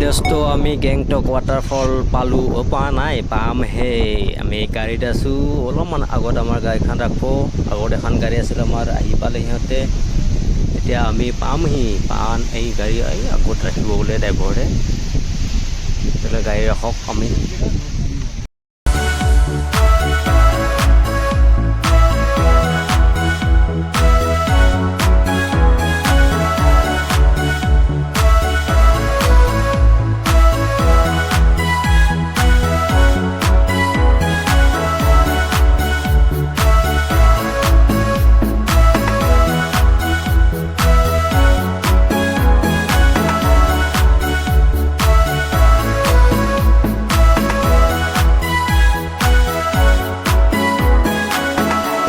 দোস্তো আমি গেংটক ৱাটাৰফল পালোঁ পোৱা নাই পামহে আমি গাড়ীত আছোঁ অলপমান আগত আমাৰ গাড়ীখন ৰাখো আগত এখন গাড়ী আছিল আমাৰ আহি পালে সিহঁতে এতিয়া আমি পামহি এই গাড়ী আগত ৰাখিব বোলে ড্ৰাইভাৰে তেতিয়াহ'লে গাড়ী ৰাখক আমি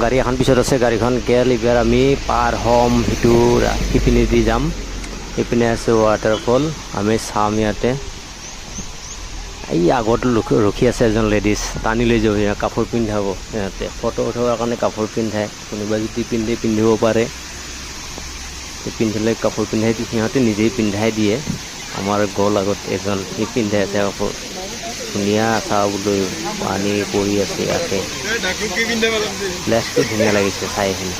গাড়ী এখন পিছত আছে গাড়ীখন গেল এইবাৰ আমি পাৰ হ'ম সেইটো সিপিনে দি যাম এইপিনে আছে ৱাটাৰফল আমি চাম ইয়াতে এই আগত ৰখি আছে এজন লেডিজ টানি লৈ যাব কাপোৰ পিন্ধাব সিহঁতে ফটো উঠাবৰ কাৰণে কাপোৰ পিন্ধায় কোনোবা যদি পিন্ধিব পাৰে পিন্ধিলে কাপোৰ পিন্ধাই সিহঁতে নিজেই পিন্ধাই দিয়ে আমাৰ গ'ল আগত এজন সি পিন্ধাই আছে কাপোৰ ধুনীয়া চাবলৈ পানী পৰি আছে ইয়াতে প্লেচটো ধুনীয়া লাগিছে চাই আহিলে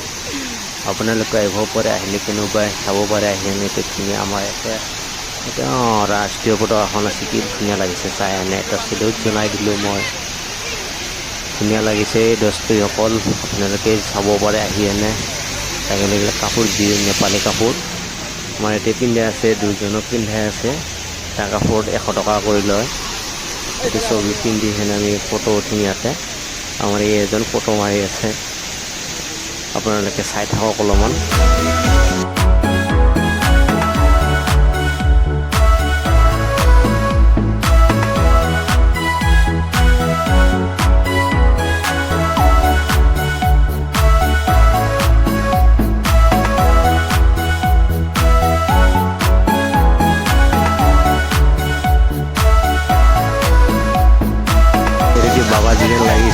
আপোনালোকে আহিব পাৰে আহিলে কোনোবাই চাব পাৰে আহিলে এইটো ধুনীয়া আমাৰ ইয়াতে এতিয়া ৰাষ্ট্ৰীয় পতাকাখন আছে কি ধুনীয়া লাগিছে চাই আনে এটা চিলেট জনাই দিলোঁ মই ধুনীয়া লাগিছে দস্তুসকল আপোনালোকে চাব পাৰে আহি আনে এইবিলাক কাপোৰ দিয়ে নেপালী কাপোৰ আমাৰ ইয়াতে পিন্ধাই আছে দুজনক পিন্ধাই আছে এটা কাপোৰত 100 টকা কৰি লয় এইটো ছবি পিন্ধি কিনে আমি ফটো উঠিম ইয়াতে আমাৰ এই এজন ফটো মাৰি আছে আপোনালোকে চাই থাকক অলপমান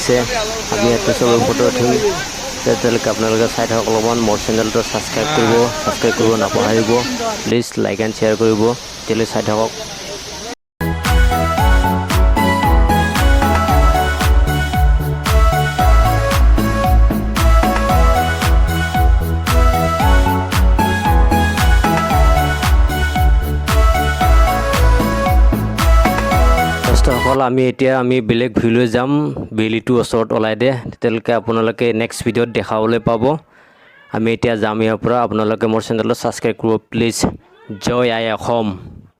লাগিছে আমি ইয়াতে চবে ফটো উঠিম তেতিয়ালৈকে আপোনালোকে চাই থাকক অলপমান মোৰ চেনেলটো ছাবস্ক্ৰাইব কৰিব নাপাহৰিব প্লিজ লাইক এণ্ড শ্বেয়াৰ কৰিব তেতিয়ালৈ চাই থাকক আমি বেলেগ ভিডিঅ'লৈ যাম বেলিটো ওচৰত ওলাই দে তেতিয়ালৈকে আপোনালোকে নেক্সট ভিডিঅ'ত দেখাবলৈ পাব আমি এতিয়া যাম ইয়াৰ পৰা আপোনালোকে মোৰ চেনেলটো ছাবস্ক্ৰাইব কৰিব প্লিজ জয় আই অসম